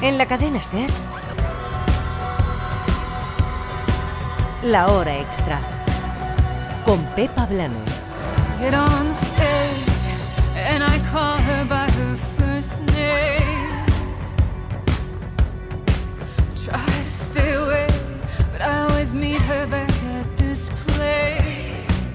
En la cadena SER, La Hora Extra, con Pepa Blanes. Get on the stage and I call her by her first name. Try to stay away, but I always meet her back at this place.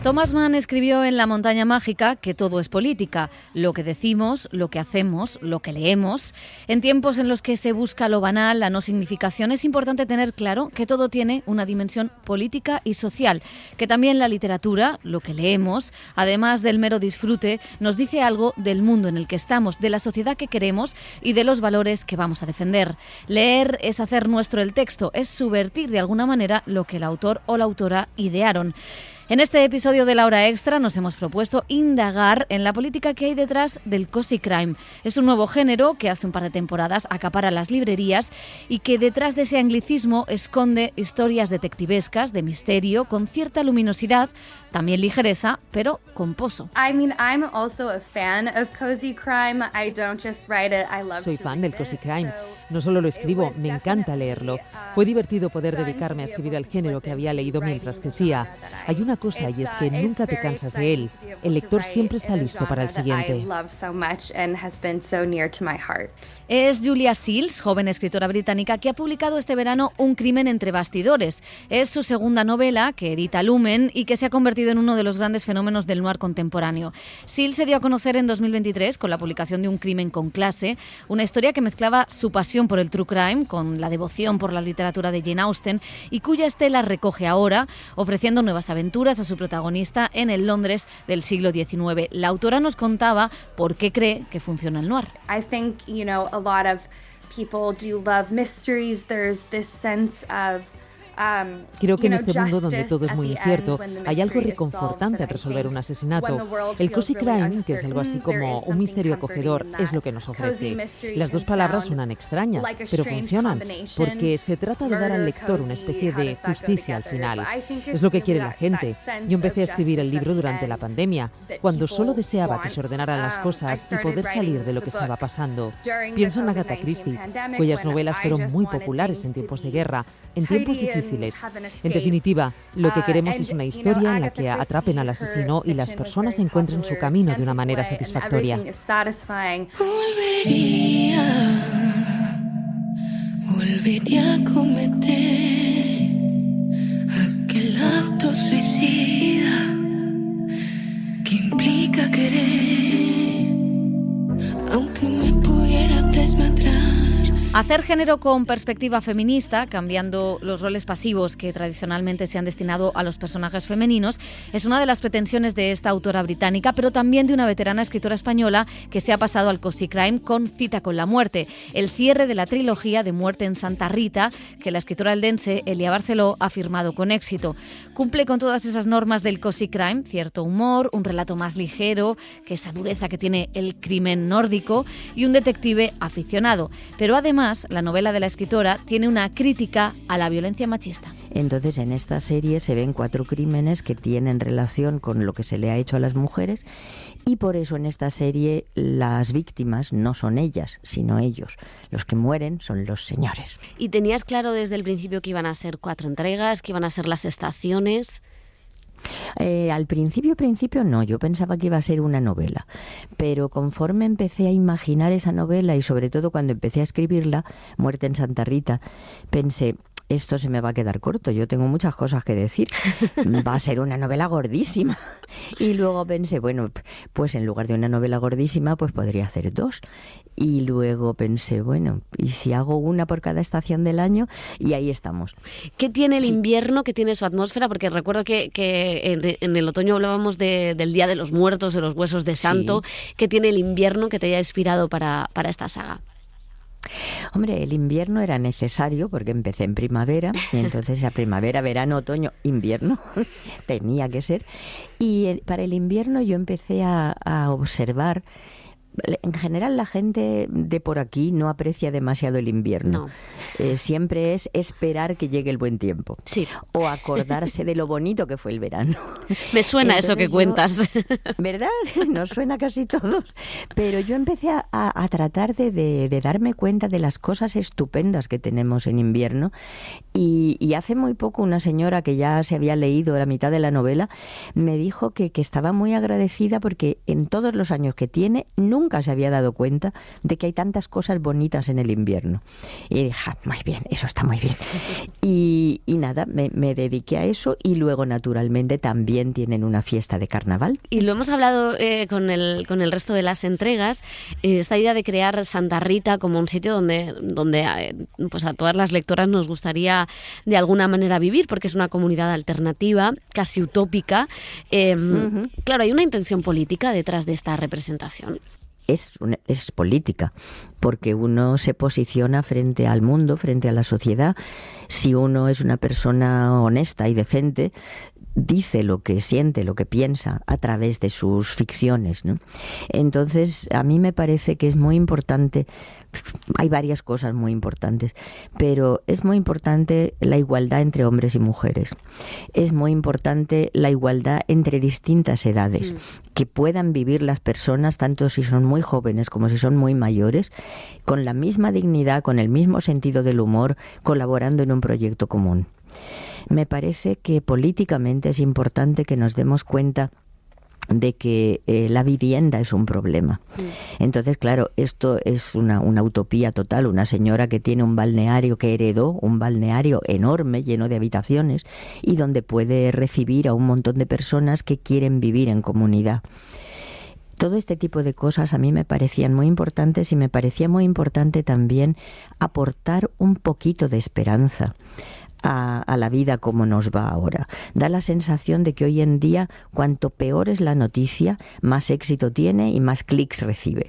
Thomas Mann escribió en La montaña mágica que todo es política, lo que decimos, lo que hacemos, lo que leemos. En tiempos en los que se busca lo banal, la no significación, es importante tener claro que todo tiene una dimensión política y social, que también la literatura, lo que leemos, además del mero disfrute, nos dice algo del mundo en el que estamos, de la sociedad que queremos y de los valores que vamos a defender. Leer es hacer nuestro el texto, es subvertir de alguna manera lo que el autor o la autora idearon. En este episodio de La Hora Extra nos hemos propuesto indagar en la política que hay detrás del cozy crime. Es un nuevo género que hace un par de temporadas acapara las librerías y que detrás de ese anglicismo esconde historias detectivescas, de misterio, con cierta luminosidad, también ligereza, pero con pozo. Soy fan del cozy crime. No solo lo escribo, me encanta leerlo. Fue divertido poder dedicarme a escribir el género que había leído mientras crecía. Hay una cosa y es que nunca te cansas de él. El lector siempre está listo para el siguiente. Es Julia Seals, joven escritora británica, que ha publicado este verano Un crimen entre bastidores. Es su segunda novela, que edita Lumen y que se ha convertido en uno de los grandes fenómenos del noir contemporáneo. Seals se dio a conocer en 2023 con la publicación de Un crimen con clase, una historia que mezclaba su pasión por el true crime con la devoción por la literatura de Jane Austen y cuya estela recoge ahora, ofreciendo nuevas aventuras a su protagonista en el Londres del siglo XIX. La autora nos contaba por qué cree que funciona el noir. I think, a lot of people do love mysteries. There's this sense of Creo que en este mundo donde todo es muy incierto, hay algo reconfortante al resolver un asesinato. El cozy crime, que es algo así como un misterio acogedor, es lo que nos ofrece. Las dos palabras suenan extrañas, pero funcionan, porque se trata de dar al lector una especie de justicia al final. Es lo que quiere la gente. Yo empecé a escribir el libro durante la pandemia, cuando solo deseaba que se ordenaran las cosas y poder salir de lo que estaba pasando. Pienso en Agatha Christie, cuyas novelas fueron muy populares en tiempos de guerra, en tiempos difíciles. En definitiva, lo que queremos es una historia en la que atrapen al asesino y las personas encuentren su camino de una manera satisfactoria. Volvería a cometer aquel acto suicida que implica querer, aunque me pudiera desmadrar. Hacer género con perspectiva feminista, cambiando los roles pasivos que tradicionalmente se han destinado a los personajes femeninos, es una de las pretensiones de esta autora británica, pero también de una veterana escritora española que se ha pasado al cozy crime con Cita con la muerte, el cierre de la trilogía de Muerte en Santa Rita, que la escritora eldense Elia Barceló ha firmado con éxito. Cumple con todas esas normas del cozy crime, cierto humor, un relato más ligero que esa dureza que tiene el crimen nórdico y un detective aficionado, pero además la novela de la escritora tiene una crítica a la violencia machista. Entonces, en esta serie se ven 4 crímenes que tienen relación con lo que se le ha hecho a las mujeres y por eso en esta serie las víctimas no son ellas, sino ellos. Los que mueren son los señores. ¿Y tenías claro desde el principio que iban a ser 4 entregas, que iban a ser las estaciones? Al principio no, yo pensaba que iba a ser una novela, pero conforme empecé a imaginar esa novela y sobre todo cuando empecé a escribirla, Muerte en Santa Rita, pensé, esto se me va a quedar corto, yo tengo muchas cosas que decir, va a ser una novela gordísima. Y luego pensé, bueno, pues en lugar de una novela gordísima, pues podría hacer 2. Y luego pensé, bueno, ¿y si hago una por cada estación del año? Y ahí estamos. ¿Qué tiene el invierno? ¿Qué tiene su atmósfera? Porque recuerdo que en el otoño hablábamos del Día de los Muertos, de los Huesos de Santo. Sí. ¿Qué tiene el invierno que te haya inspirado para esta saga? Hombre, el invierno era necesario porque empecé en primavera y entonces a primavera, verano, otoño, invierno tenía que ser. Y para el invierno yo empecé a observar. En general la gente de por aquí no aprecia demasiado el invierno. siempre es esperar que llegue el buen tiempo. Sí. O acordarse de lo bonito que fue el verano. Me suena eso que cuentas. ¿Verdad? Nos suena casi todos. Pero yo empecé a tratar de darme cuenta de las cosas estupendas que tenemos en invierno. Y hace muy poco una señora que ya se había leído la mitad de la novela me dijo que estaba muy agradecida porque en todos los años que tiene nunca se había dado cuenta de que hay tantas cosas bonitas en el invierno. Y dije, muy bien, eso está muy bien. Y nada, me dediqué a eso y luego naturalmente también tienen una fiesta de carnaval. Y lo hemos hablado con el resto de las entregas, esta idea de crear Santa Rita como un sitio donde pues a todas las lectoras nos gustaría de alguna manera vivir, porque es una comunidad alternativa, casi utópica. Claro, hay una intención política detrás de esta representación. Es política, porque uno se posiciona frente al mundo, frente a la sociedad. Si uno es una persona honesta y decente, dice lo que siente, lo que piensa a través de sus ficciones, ¿no? Entonces, a mí me parece que es muy importante. Hay varias cosas muy importantes, pero es muy importante la igualdad entre hombres y mujeres. Es muy importante la igualdad entre distintas edades, que puedan vivir las personas, tanto si son muy jóvenes como si son muy mayores, con la misma dignidad, con el mismo sentido del humor, colaborando en un proyecto común. Me parece que políticamente es importante que nos demos cuenta de que la vivienda es un problema. Entonces, claro, esto es una utopía total. Una señora que tiene un balneario, que heredó un balneario enorme, lleno de habitaciones, y donde puede recibir a un montón de personas que quieren vivir en comunidad. Todo este tipo de cosas a mí me parecían muy importantes y me parecía muy importante también aportar un poquito de esperanza a la vida como nos va ahora. Da la sensación de que hoy en día, cuanto peor es la noticia, más éxito tiene y más clics recibe.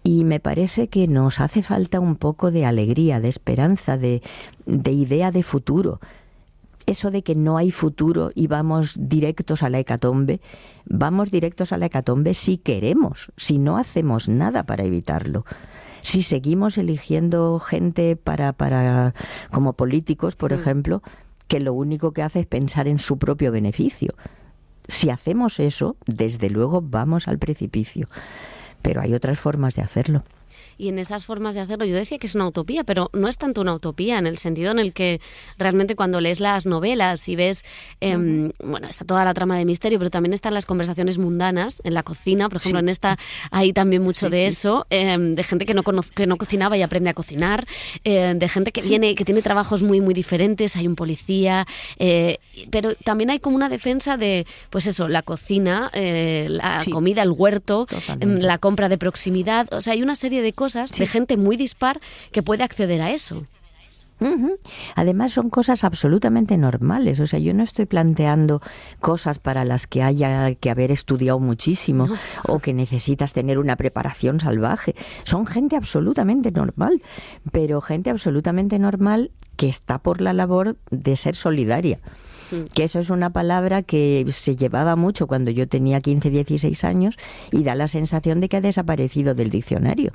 Y me parece que nos hace falta un poco de alegría, de esperanza, de idea de futuro. Eso de que no hay futuro y vamos directos a la hecatombe si queremos, si no hacemos nada para evitarlo. Si seguimos eligiendo gente como políticos, por ejemplo, que lo único que hace es pensar en su propio beneficio. Si hacemos eso, desde luego vamos al precipicio. Pero hay otras formas de hacerlo. Y en esas formas de hacerlo, yo decía que es una utopía, pero no es tanto una utopía en el sentido en el que realmente cuando lees las novelas y ves, bueno, está toda la trama de misterio, pero también están las conversaciones mundanas en la cocina, por ejemplo, en esta hay también mucho de eso, de gente que no cocinaba y aprende a cocinar, de gente que viene, que tiene trabajos muy, muy diferentes, hay un policía, pero también hay como una defensa de, pues eso, la cocina, la comida, el huerto, la compra de proximidad, o sea, hay una serie de cosas de gente muy dispar que puede acceder a eso. Además son cosas absolutamente normales, o sea, yo no estoy planteando cosas para las que haya que haber estudiado muchísimo o que necesitas tener una preparación salvaje. Son gente absolutamente normal, pero gente absolutamente normal que está por la labor de ser solidaria. Que eso es una palabra que se llevaba mucho cuando yo tenía 15, 16 años y da la sensación de que ha desaparecido del diccionario.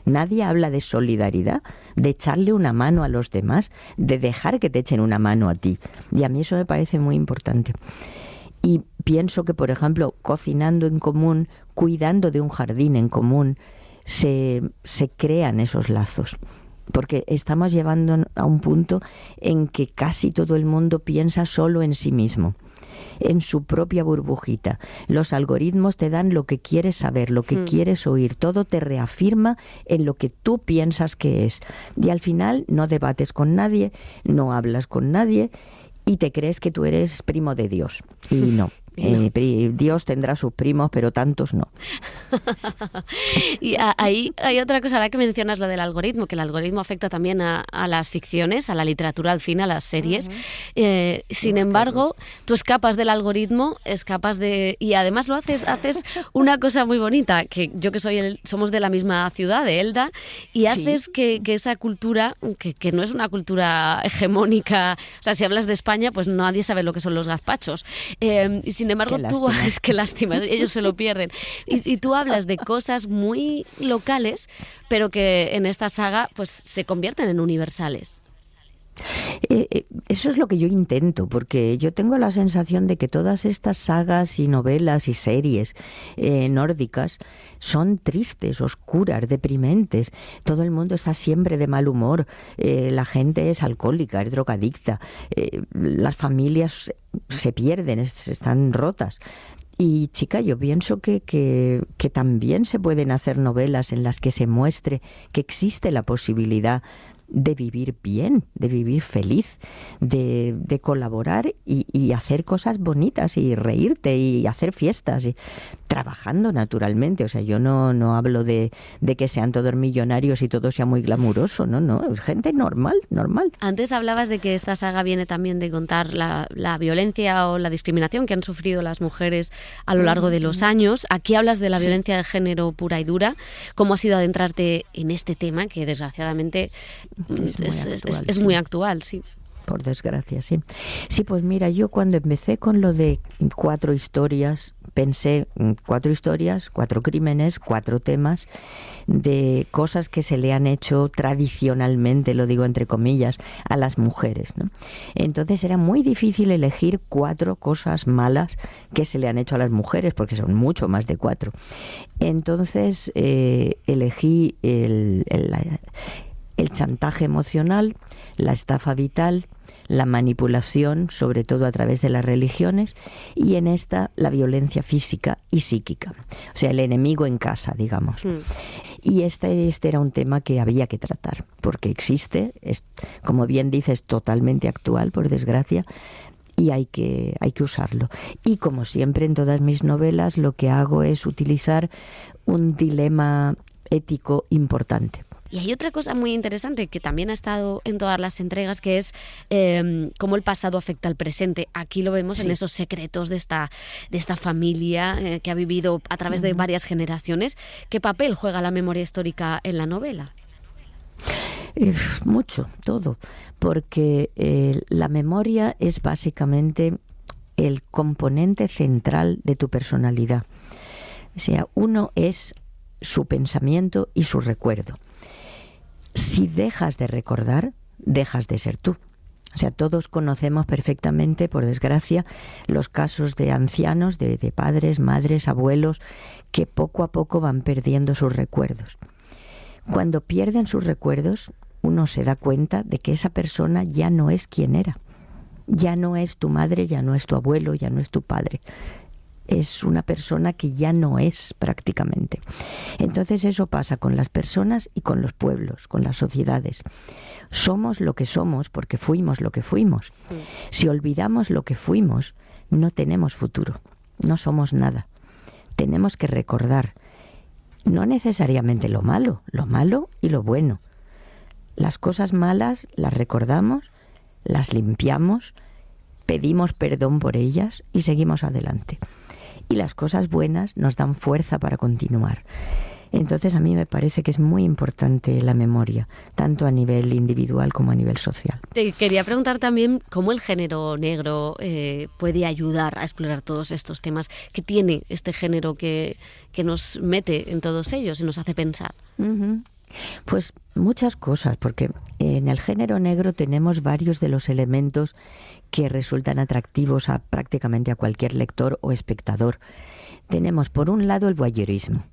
Nadie habla de solidaridad, de echarle una mano a los demás, de dejar que te echen una mano a ti. Y a mí eso me parece muy importante. Y pienso que, por ejemplo, cocinando en común, cuidando de un jardín en común, se crean esos lazos. Porque estamos llevando a un punto en que casi todo el mundo piensa solo en sí mismo, en su propia burbujita. Los algoritmos te dan lo que quieres saber, lo que quieres oír, todo te reafirma en lo que tú piensas que es. Y al final no debates con nadie, no hablas con nadie y te crees que tú eres primo de Dios. Y no. Dios tendrá sus primos, pero tantos no. Y ahí hay otra cosa, ahora que mencionas lo del algoritmo, que el algoritmo afecta también a las ficciones, a la literatura, al cine, a las series. Sin embargo, tú escapas del algoritmo, y además lo haces una cosa muy bonita, que yo que somos de la misma ciudad, de Elda, y haces que esa cultura, que no es una cultura hegemónica, o sea, si hablas de España, pues nadie sabe lo que son los gazpachos. sin embargo, es que lástima, ellos se lo pierden. Y tú hablas de cosas muy locales, pero que en esta saga pues se convierten en universales. Eso es lo que yo intento, porque yo tengo la sensación de que todas estas sagas y novelas y series nórdicas son tristes, oscuras, deprimentes. Todo el mundo está siempre de mal humor. La gente es alcohólica, es drogadicta. Las familias se pierden, están rotas. Y chica, yo pienso que también se pueden hacer novelas en las que se muestre que existe la posibilidad de vivir bien, de vivir feliz, de colaborar y hacer cosas bonitas y reírte y hacer fiestas y trabajando naturalmente. O sea, yo no hablo de que sean todos millonarios y todo sea muy glamuroso, no, es gente normal. Antes hablabas de que esta saga viene también de contar la violencia o la discriminación que han sufrido las mujeres a lo largo de los años. Aquí hablas de la violencia de género pura y dura. ¿Cómo ha sido adentrarte en este tema que desgraciadamente es muy actual, sí? Por desgracia, sí. Sí, pues mira, yo cuando empecé con lo de 4 historias, pensé 4 historias, 4 crímenes, 4 temas de cosas que se le han hecho tradicionalmente, lo digo entre comillas, a las mujeres, ¿no? Entonces era muy difícil elegir 4 cosas malas que se le han hecho a las mujeres, porque son mucho más de 4. Entonces elegí el chantaje emocional, la estafa vital, la manipulación, sobre todo a través de las religiones, y en esta la violencia física y psíquica. O sea, el enemigo en casa, digamos. Y este era un tema que había que tratar, porque existe, como bien dices, totalmente actual, por desgracia, y hay que usarlo. Y como siempre en todas mis novelas, lo que hago es utilizar un dilema ético importante. Y hay otra cosa muy interesante que también ha estado en todas las entregas, que es cómo el pasado afecta al presente. Aquí lo vemos en esos secretos de esta familia que ha vivido a través de varias generaciones. ¿Qué papel juega la memoria histórica en la novela? Mucho, todo, porque la memoria es básicamente el componente central de tu personalidad. O sea, uno es su pensamiento y su recuerdo. Si dejas de recordar, dejas de ser tú. O sea, todos conocemos perfectamente, por desgracia, los casos de ancianos, de padres, madres, abuelos, que poco a poco van perdiendo sus recuerdos. Cuando pierden sus recuerdos, uno se da cuenta de que esa persona ya no es quien era. Ya no es tu madre, ya no es tu abuelo, ya no es tu padre. Es una persona que ya no es prácticamente. Entonces eso pasa con las personas y con los pueblos, con las sociedades. Somos lo que somos porque fuimos lo que fuimos. Si olvidamos lo que fuimos, no tenemos futuro, no somos nada. Tenemos que recordar, no necesariamente lo malo y lo bueno. Las cosas malas las recordamos, las limpiamos, pedimos perdón por ellas y seguimos adelante. Y las cosas buenas nos dan fuerza para continuar. Entonces a mí me parece que es muy importante la memoria, tanto a nivel individual como a nivel social. Te quería preguntar también cómo el género negro puede ayudar a explorar todos estos temas que tiene este género que nos mete en todos ellos y nos hace pensar. Pues muchas cosas, porque en el género negro tenemos varios de los elementos que resultan atractivos a prácticamente a cualquier lector o espectador. Tenemos por un lado el voyeurismo.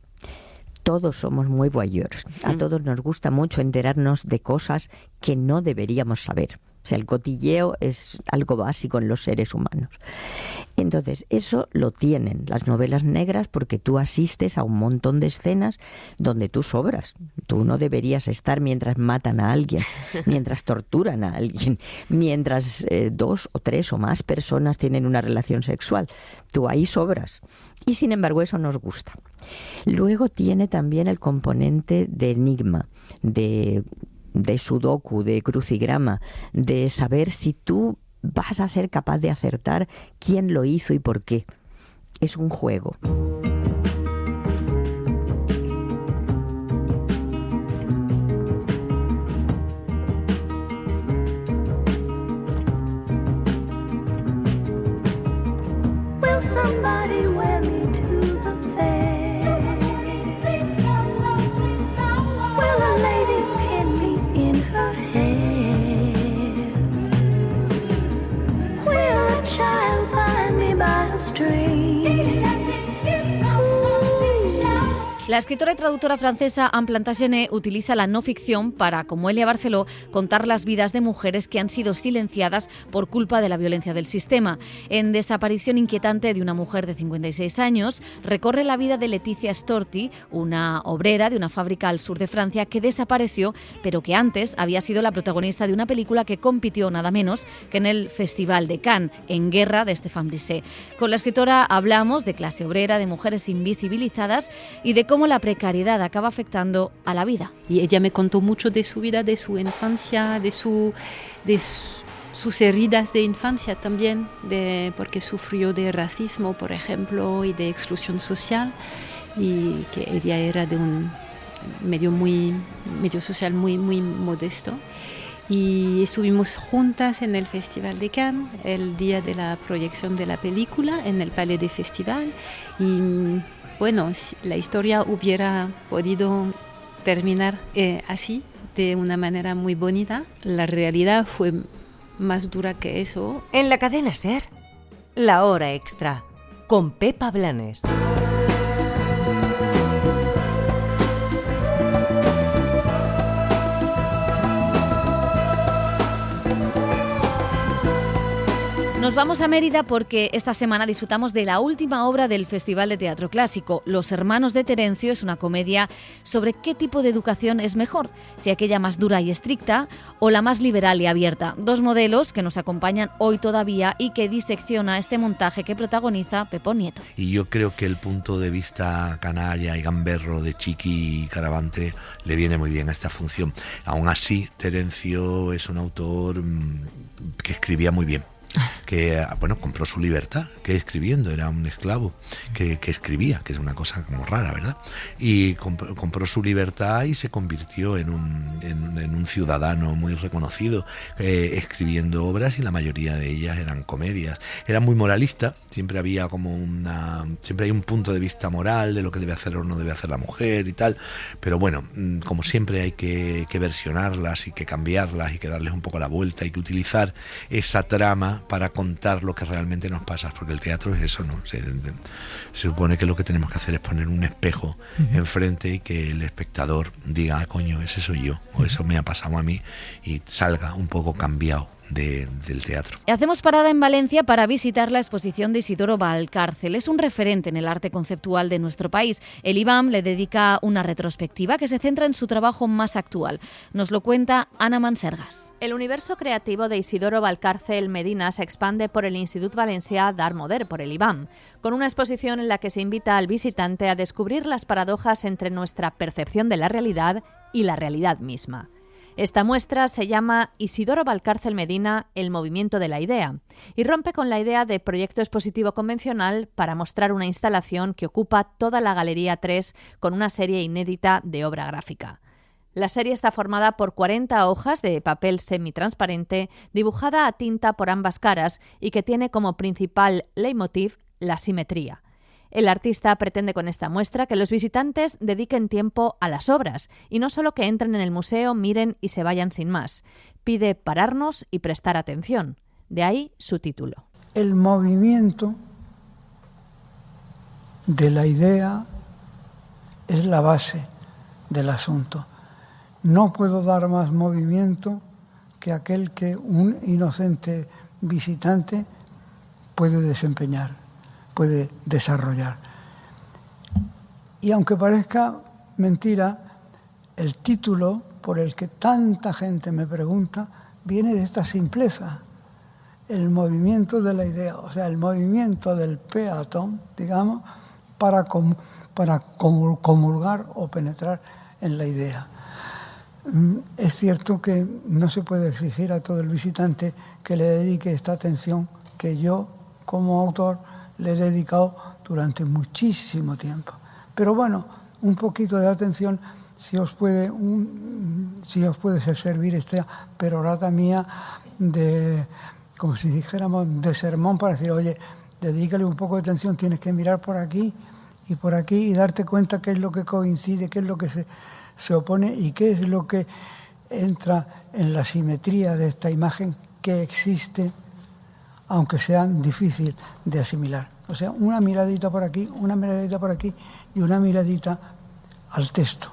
Todos somos muy voyeurs. A todos nos gusta mucho enterarnos de cosas que no deberíamos saber. O sea, el cotilleo es algo básico en los seres humanos. Entonces, eso lo tienen las novelas negras porque tú asistes a un montón de escenas donde tú sobras. Tú no deberías estar mientras matan a alguien, mientras torturan a alguien, mientras 2 o 3 o más personas tienen una relación sexual. Tú ahí sobras. Y sin embargo, eso nos gusta. Luego tiene también el componente de enigma, de sudoku, de crucigrama, de saber si tú vas a ser capaz de acertar quién lo hizo y por qué. Es un juego. Will La escritora y traductora francesa Anne Plantagenet utiliza la no ficción para, como Elia Barceló, contar las vidas de mujeres que han sido silenciadas por culpa de la violencia del sistema. En Desaparición inquietante de una mujer de 56 años, recorre la vida de Leticia Storti, una obrera de una fábrica al sur de Francia que desapareció, pero que antes había sido la protagonista de una película que compitió nada menos que en el Festival de Cannes, En guerra, de Stéphane Brisset. Con la escritora hablamos de clase obrera, de mujeres invisibilizadas y de cómo la precariedad acaba afectando a la vida. Y ella me contó mucho de su vida, de su infancia, de sus heridas de infancia también, porque sufrió de racismo, por ejemplo, y de exclusión social, y que ella era de un medio social muy modesto. Y estuvimos juntas en el Festival de Cannes, el día de la proyección de la película, en el Palais des Festivals. Y bueno, si la historia hubiera podido terminar así, de una manera muy bonita, la realidad fue más dura que eso. En la cadena SER, La Hora Extra, con Pepa Blanes. Nos vamos a Mérida porque esta semana disfrutamos de la última obra del Festival de Teatro Clásico. Los Hermanos de Terencio es una comedia sobre qué tipo de educación es mejor, si aquella más dura y estricta o la más liberal y abierta. Dos modelos que nos acompañan hoy todavía y que disecciona este montaje que protagoniza Pepón Nieto. Y yo creo que el punto de vista canalla y gamberro de Chiqui y Caravante le viene muy bien a esta función. Aún así, Terencio es un autor que escribía muy bien. Que compró su libertad, que escribiendo, era un esclavo que escribía, que es una cosa como rara, ¿verdad? Y compró su libertad y se convirtió en un ciudadano muy reconocido, escribiendo obras, y la mayoría de ellas eran comedias. Era muy moralista, siempre había siempre hay un punto de vista moral de lo que debe hacer o no debe hacer la mujer y tal, pero bueno, como siempre hay que versionarlas y que cambiarlas y que darles un poco la vuelta, y que utilizar esa trama para contar lo que realmente nos pasa, porque el teatro es eso, ¿no? Se supone que lo que tenemos que hacer es poner un espejo enfrente y que el espectador diga, coño, ese soy yo, o eso me ha pasado a mí, y salga un poco cambiado del teatro. Hacemos parada en Valencia para visitar la exposición de Isidoro Valcárcel. Es un referente en el arte conceptual de nuestro país. El IBAM le dedica una retrospectiva que se centra en su trabajo más actual. Nos lo cuenta Ana Mansergas. El universo creativo de Isidoro Valcárcel Medina se expande por el Institut Valencià d'Art Modern, por el IBAM, con una exposición en la que se invita al visitante a descubrir las paradojas entre nuestra percepción de la realidad y la realidad misma. Esta muestra se llama Isidoro Valcárcel Medina, el movimiento de la idea, y rompe con la idea de proyecto expositivo convencional para mostrar una instalación que ocupa toda la Galería 3 con una serie inédita de obra gráfica. La serie está formada por 40 hojas de papel semitransparente dibujada a tinta por ambas caras y que tiene como principal leitmotiv la simetría. El artista pretende con esta muestra que los visitantes dediquen tiempo a las obras y no solo que entren en el museo, miren y se vayan sin más. Pide pararnos y prestar atención. De ahí su título. El movimiento de la idea es la base del asunto. No puedo dar más movimiento que aquel que un inocente visitante puede desempeñar, puede desarrollar. Y aunque parezca mentira, el título por el que tanta gente me pregunta viene de esta simpleza, el movimiento de la idea, o sea, el movimiento del peatón, digamos, para comulgar o penetrar en la idea. Es cierto que no se puede exigir a todo el visitante que le dedique esta atención que yo, como autor, le he dedicado durante muchísimo tiempo. Pero bueno, un poquito de atención si os puede servir esta perorata mía de, como si dijéramos, de sermón, para decir, oye, dedícale un poco de atención, tienes que mirar por aquí y darte cuenta qué es lo que coincide, qué es lo que se opone y qué es lo que entra en la simetría de esta imagen que existe, aunque sea difícil de asimilar. O sea, una miradita por aquí, una miradita por aquí y una miradita al texto.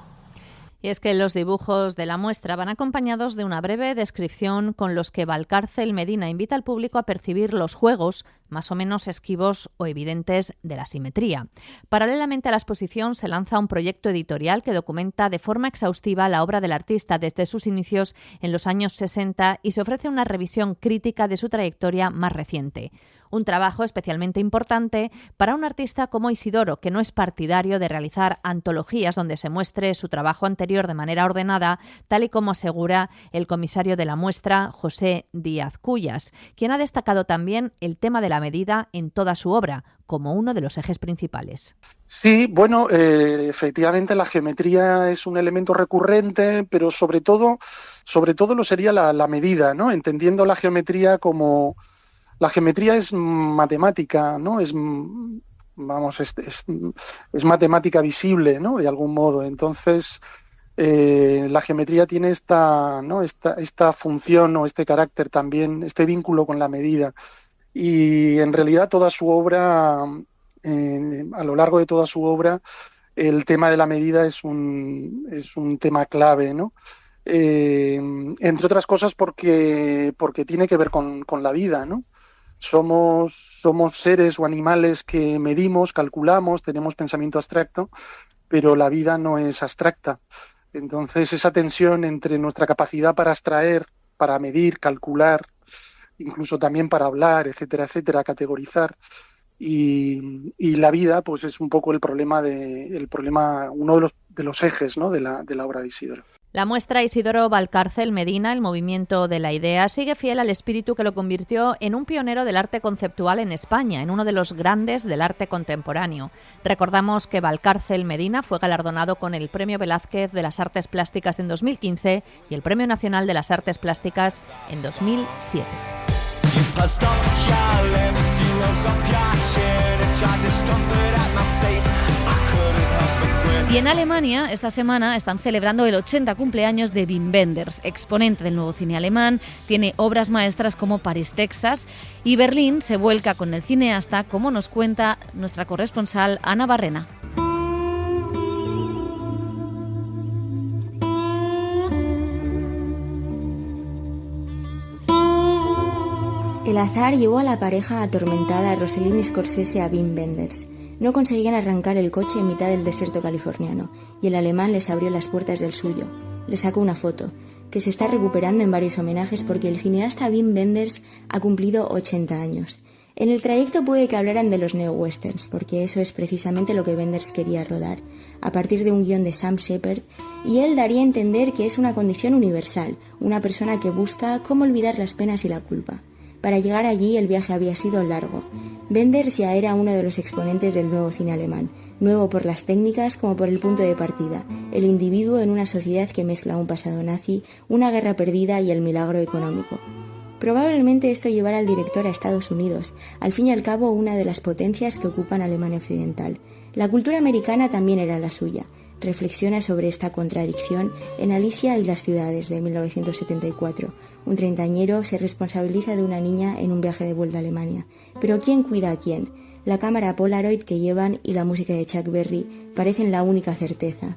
Y es que los dibujos de la muestra van acompañados de una breve descripción con los que Valcárcel Medina invita al público a percibir los juegos más o menos esquivos o evidentes de la simetría. Paralelamente a la exposición se lanza un proyecto editorial que documenta de forma exhaustiva la obra del artista desde sus inicios en los años 60 y se ofrece una revisión crítica de su trayectoria más reciente. Un trabajo especialmente importante para un artista como Isidoro, que no es partidario de realizar antologías donde se muestre su trabajo anterior de manera ordenada, tal y como asegura el comisario de la muestra, José Díaz Cuyas, quien ha destacado también el tema de la medida en toda su obra, como uno de los ejes principales. Sí, bueno, efectivamente la geometría es un elemento recurrente, pero sobre todo lo sería la medida, ¿no? Entendiendo la geometría como... La geometría es matemática, ¿no? Es matemática visible, ¿no? De algún modo. Entonces, la geometría tiene esta función o este carácter también, este vínculo con la medida. Y en realidad toda su obra, a lo largo de toda su obra, el tema de la medida es un tema clave, ¿no? Entre otras cosas porque tiene que ver con la vida, ¿no? Somos seres o animales que medimos, calculamos, tenemos pensamiento abstracto, pero la vida no es abstracta. Entonces, esa tensión entre nuestra capacidad para abstraer, para medir, calcular, incluso también para hablar, etcétera, etcétera, categorizar, y la vida, pues es un poco uno de los ejes, ¿no? de la obra de Isidoro. La muestra Isidoro Valcárcel Medina, el movimiento de la idea, sigue fiel al espíritu que lo convirtió en un pionero del arte conceptual en España, en uno de los grandes del arte contemporáneo. Recordamos que Valcárcel Medina fue galardonado con el Premio Velázquez de las Artes Plásticas en 2015 y el Premio Nacional de las Artes Plásticas en 2007. Y en Alemania, esta semana, están celebrando el 80 cumpleaños de Wim Wenders, exponente del nuevo cine alemán. Tiene obras maestras como París, Texas, y Berlín se vuelca con el cineasta, como nos cuenta nuestra corresponsal Ana Barrena. El azar llevó a la pareja atormentada Rossellini y Scorsese a Wim Wenders. No conseguían arrancar el coche en mitad del desierto californiano, y el alemán les abrió las puertas del suyo. Le sacó una foto, que se está recuperando en varios homenajes porque el cineasta Wim Wenders ha cumplido 80 años. En el trayecto puede que hablaran de los neo-westerns, porque eso es precisamente lo que Wenders quería rodar, a partir de un guión de Sam Shepard, y él daría a entender que es una condición universal, una persona que busca cómo olvidar las penas y la culpa. Para llegar allí el viaje había sido largo. Wenders ya era uno de los exponentes del nuevo cine alemán, nuevo por las técnicas como por el punto de partida, el individuo en una sociedad que mezcla un pasado nazi, una guerra perdida y el milagro económico. Probablemente esto llevara al director a Estados Unidos, al fin y al cabo una de las potencias que ocupan Alemania Occidental. La cultura americana también era la suya. Reflexiona sobre esta contradicción en Alicia y las ciudades de 1974. Un treintañero se responsabiliza de una niña en un viaje de vuelta a Alemania. Pero ¿quién cuida a quién? La cámara Polaroid que llevan y la música de Chuck Berry parecen la única certeza.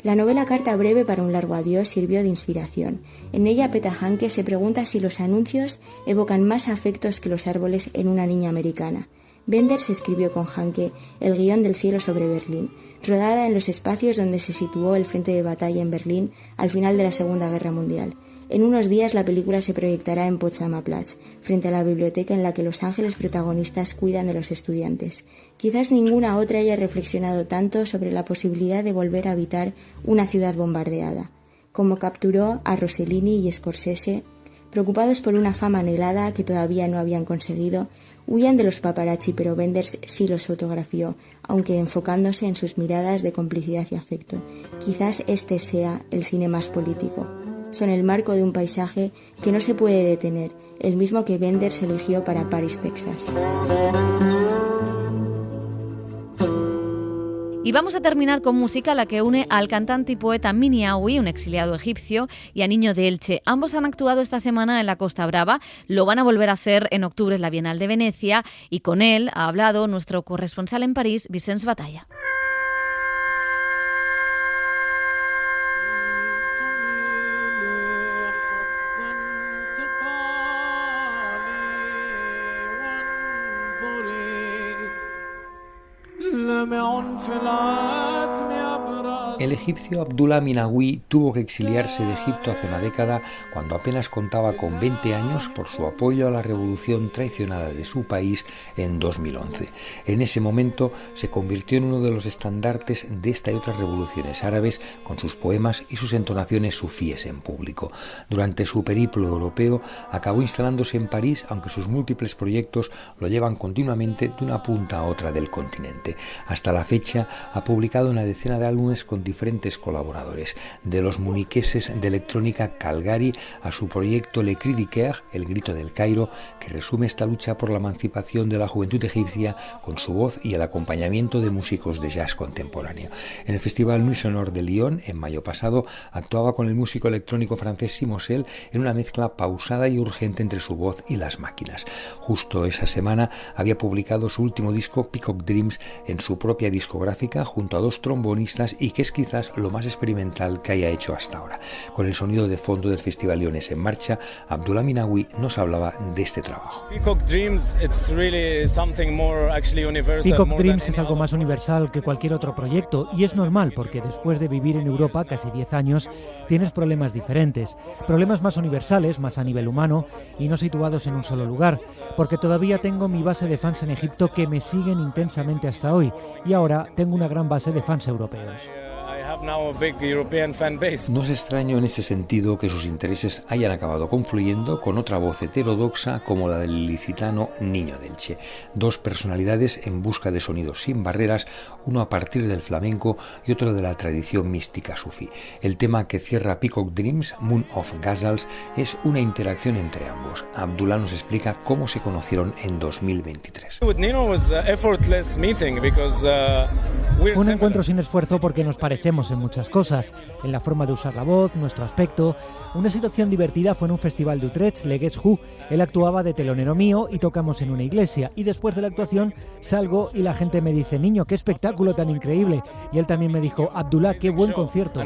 La novela Carta breve para un largo adiós sirvió de inspiración. En ella Peta Hanke se pregunta si los anuncios evocan más afectos que los árboles en una niña americana. Wenders escribió con Hanke el guión del cielo sobre Berlín, rodada en los espacios donde se situó el frente de batalla en Berlín al final de la Segunda Guerra Mundial. En unos días la película se proyectará en Potsdamer Platz, frente a la biblioteca en la que los ángeles protagonistas cuidan de los estudiantes. Quizás ninguna otra haya reflexionado tanto sobre la posibilidad de volver a habitar una ciudad bombardeada. Como capturó a Rossellini y Scorsese, preocupados por una fama anhelada que todavía no habían conseguido, huían de los paparazzi, pero Wenders sí los fotografió, aunque enfocándose en sus miradas de complicidad y afecto. Quizás este sea el cine más político. Son el marco de un paisaje que no se puede detener, el mismo que Wenders eligió para París, Texas. Y vamos a terminar con música, la que une al cantante y poeta Mini Aoui, un exiliado egipcio, y a Niño de Elche. Ambos han actuado esta semana en la Costa Brava, lo van a volver a hacer en octubre en la Bienal de Venecia, y con él ha hablado nuestro corresponsal en París, Vicenç Batalla. El egipcio Abdullah Minawi tuvo que exiliarse de Egipto hace una década cuando apenas contaba con 20 años por su apoyo a la revolución traicionada de su país en 2011. En ese momento se convirtió en uno de los estandartes de esta y otras revoluciones árabes con sus poemas y sus entonaciones sufíes en público. Durante su periplo europeo acabó instalándose en París, aunque sus múltiples proyectos lo llevan continuamente de una punta a otra del continente. Hasta la fecha ha publicado una decena de álbumes con diferentes colaboradores, de los muniqueses de electrónica Calgary a su proyecto Le Cri du Caire, El Grito del Cairo, que resume esta lucha por la emancipación de la juventud egipcia con su voz y el acompañamiento de músicos de jazz contemporáneo. En el Festival Nuit Sonore de Lyon, en mayo pasado, actuaba con el músico electrónico francés Simosel en una mezcla pausada y urgente entre su voz y las máquinas. Justo esa semana había publicado su último disco, Peacock Dreams, en su propia discográfica junto a 2 trombonistas y que es quizás lo más experimental que haya hecho hasta ahora. Con el sonido de fondo del Festival Lyonés en marcha, Abdullah Minawi nos hablaba de este trabajo. Peacock Dreams es algo más universal que cualquier otro proyecto y es normal porque después de vivir en Europa casi 10 años tienes problemas diferentes, problemas más universales, más a nivel humano y no situados en un solo lugar, porque todavía tengo mi base de fans en Egipto que me siguen intensamente hasta hoy y ahora tengo una gran base de fans europeos. No es extraño en ese sentido que sus intereses hayan acabado confluyendo con otra voz heterodoxa como la del ilicitano Niño de Elche. 2 personalidades en busca de sonidos sin barreras, uno a partir del flamenco y otro de la tradición mística sufí. El tema que cierra Peacock Dreams, Moon of Ghazals, es una interacción entre ambos. Abdullah nos explica cómo se conocieron en 2023. Fue un encuentro sin esfuerzo porque nos parecemos en muchas cosas, en la forma de usar la voz, nuestro aspecto. Una situación divertida fue en un festival de Utrecht, Le Guess Who. Él actuaba de telonero mío y tocamos en una iglesia. Y después de la actuación salgo y la gente me dice: niño, qué espectáculo tan increíble. Y él también me dijo: Abdullah, qué buen concierto.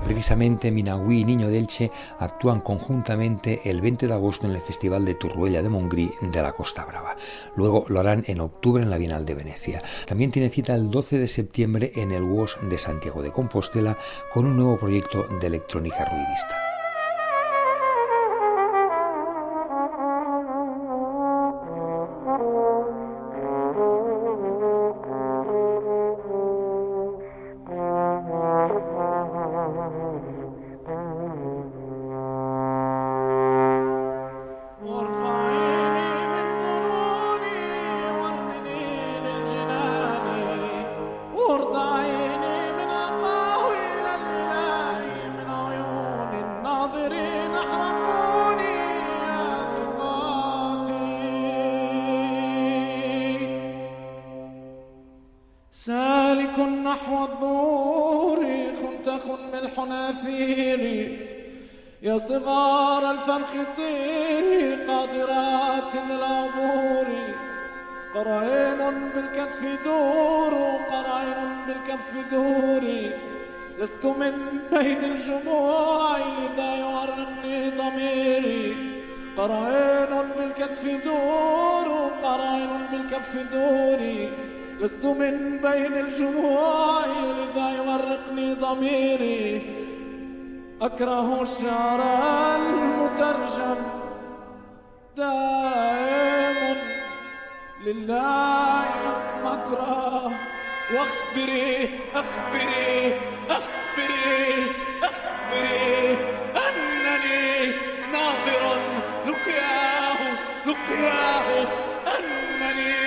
Precisamente Minawi y Niño de Elche actúan conjuntamente el 20 de agosto en el Festival de Torroella de Montgrí de la Costa Brava. Luego lo harán en octubre en la Bienal de Venecia. También tiene cita el 12 de septiembre en el WOS de Santiago de Compostela con un nuevo proyecto de electrónica ruidista. سالك نحو الظهور خنتخ من حناثير يا صغار الفرخ طير قادرات العبور قرعين بالكتف دور قرعين بالكف دوري لست من بين الجموع لذا يعرقني ضميري قرعين بالكتف دور قرعين بالكف دوري لست من بين الجموع لذا يغرقني ضميري أكره الشعر المترجم دائم لله مطرة واخبري أخبري أخبري أخبري أنني ناظر لقياه لقياه أنني.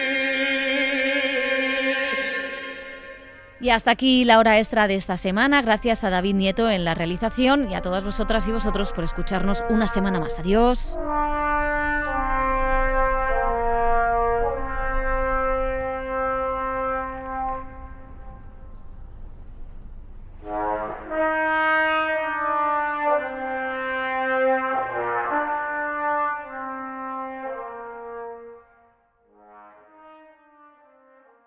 Y hasta aquí la hora extra de esta semana. Gracias a David Nieto en la realización y a todas vosotras y vosotros por escucharnos una semana más. Adiós.